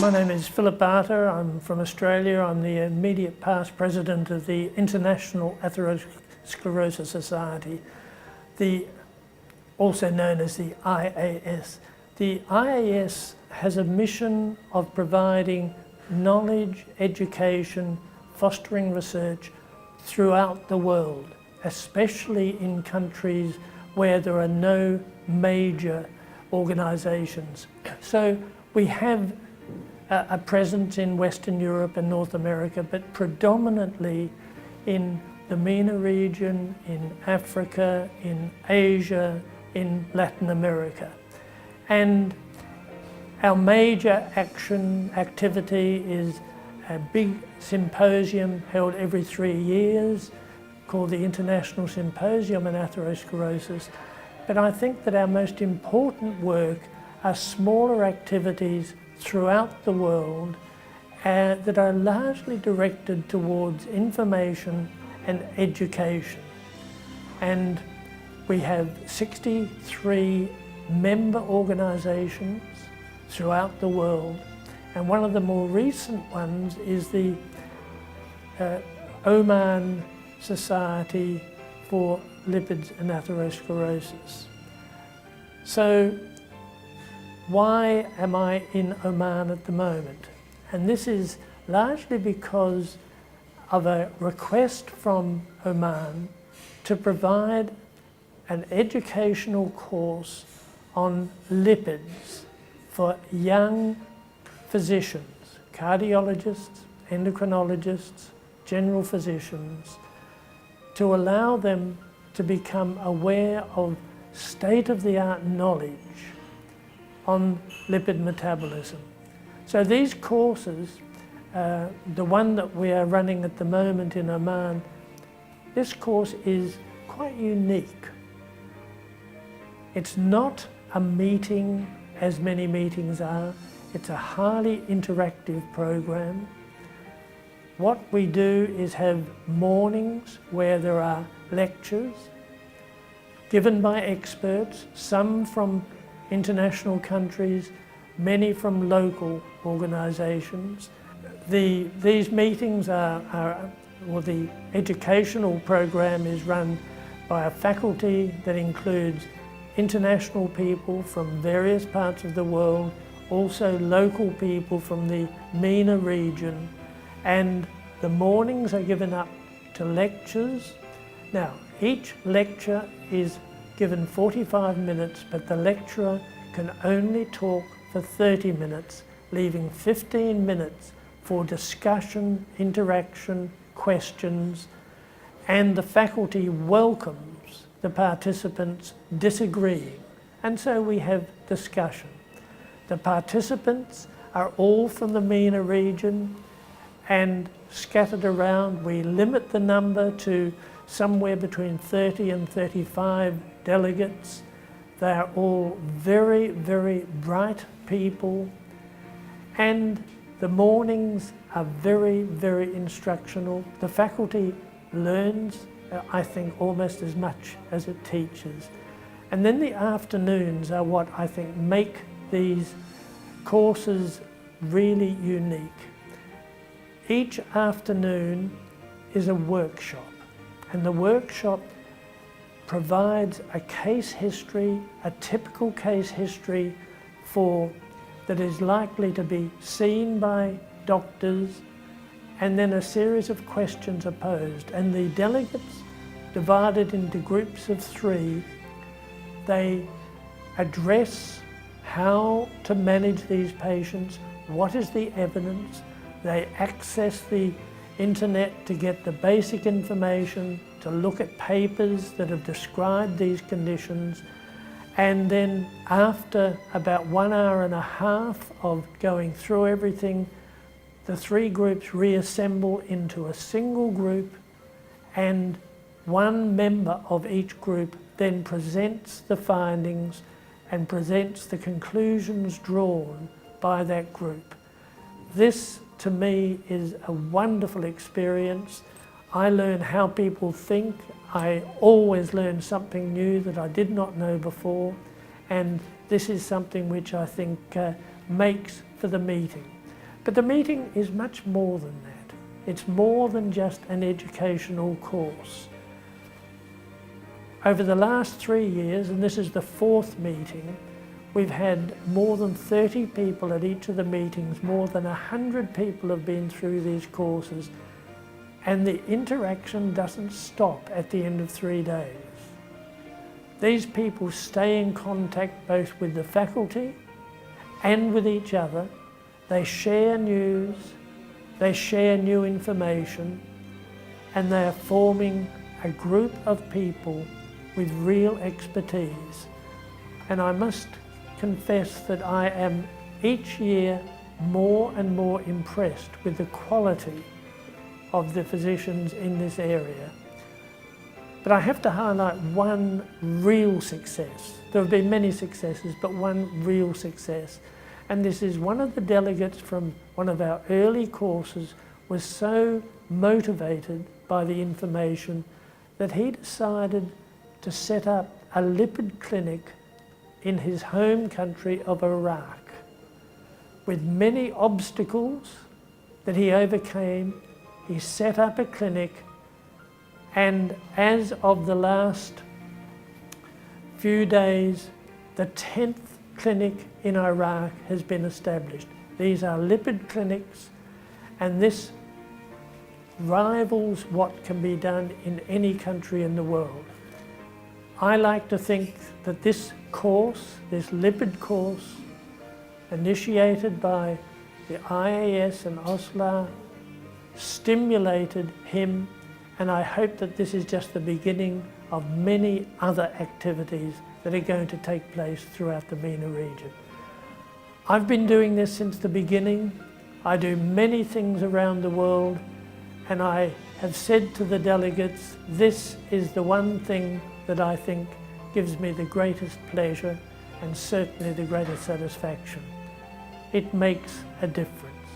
My name is Philip Barter. I'm from Australia. I'm the immediate past president of the International Atherosclerosis Society, also known as the IAS. The IAS has a mission of providing knowledge, education, fostering research throughout the world, especially in countries where there are no major organisations. So we have a presence in Western Europe and North America, but predominantly in the MENA region, in Africa, in Asia, in Latin America. And our major activity is a big symposium held every 3 years called the International Symposium on Atherosclerosis. But I think that our most important work are smaller activities throughout the world that are largely directed towards information and education. And we have 63 member organisations throughout the world, and one of the more recent ones is the Oman Society for Lipids and Atherosclerosis. So why am I in Oman at the moment? And this is largely because of a request from Oman to provide an educational course on lipids for young physicians, cardiologists, endocrinologists, general physicians, to allow them to become aware of state-of-the-art knowledge on lipid metabolism. So these courses, the one that we are running at the moment in Oman, this course is quite unique. It's not a meeting as many meetings are. It's a highly interactive program. What we do is have mornings where there are lectures given by experts, some from international countries, many from local organisations. These meetings or the educational program is run by a faculty that includes international people from various parts of the world, also local people from the MENA region, and the mornings are given up to lectures. Now, each lecture is given 45 minutes, but the lecturer can only talk for 30 minutes, leaving 15 minutes for discussion, interaction, questions, and the faculty welcomes the participants disagreeing, and so we have discussion. The participants are all from the MENA region and scattered around. We limit the number to somewhere between 30 and 35 delegates. They are all very, very bright people, and the mornings are very, very instructional. The faculty learns, I think, almost as much as it teaches. And then the afternoons are what I think make these courses really unique. Each afternoon is a workshop, and the workshop provides a case history, a typical case history that is likely to be seen by doctors, and then a series of questions are posed. And the delegates, divided into groups of 3, they address how to manage these patients, what is the evidence. They access the internet to get the basic information, to look at papers that have described these conditions, and then after about 1.5 hours of going through everything, the 3 groups reassemble into a single group, and one member of each group then presents the findings and presents the conclusions drawn by that group. This, to me, is a wonderful experience. I learn how people think. I always learn something new that I did not know before, and this is something which I think makes for the meeting. But the meeting is much more than that. It's more than just an educational course. Over the last 3 years, and this is the 4th meeting, we've had more than 30 people at each of the meetings. More than 100 people have been through these courses, and the interaction doesn't stop at the end of 3 days. These people stay in contact both with the faculty and with each other. They share news, they share new information, and they are forming a group of people with real expertise. And I must confess that I am each year more and more impressed with the quality of the physicians in this area. But I have to highlight one real success. There have been many successes, but one real success. And this is one of the delegates from one of our early courses was so motivated by the information that he decided to set up a lipid clinic in his home country of Iraq. With many obstacles that he overcame, he set up a clinic, and as of the last few days, the 10th clinic in Iraq has been established. These are lipid clinics, and this rivals what can be done in any country in the world. I like to think that this course, this lipid course, initiated by the IAS and OSLA, stimulated him, and I hope that this is just the beginning of many other activities that are going to take place throughout the MENA region. I've been doing this since the beginning. I do many things around the world, and I have said to the delegates, this is the one thing that I think gives me the greatest pleasure and certainly the greatest satisfaction. It makes a difference.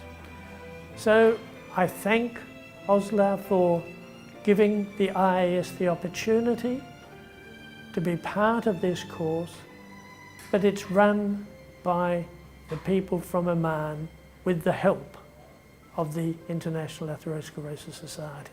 So I thank OSLA for giving the IAS the opportunity to be part of this course, but it's run by the people from Oman with the help of the International Atherosclerosis Society.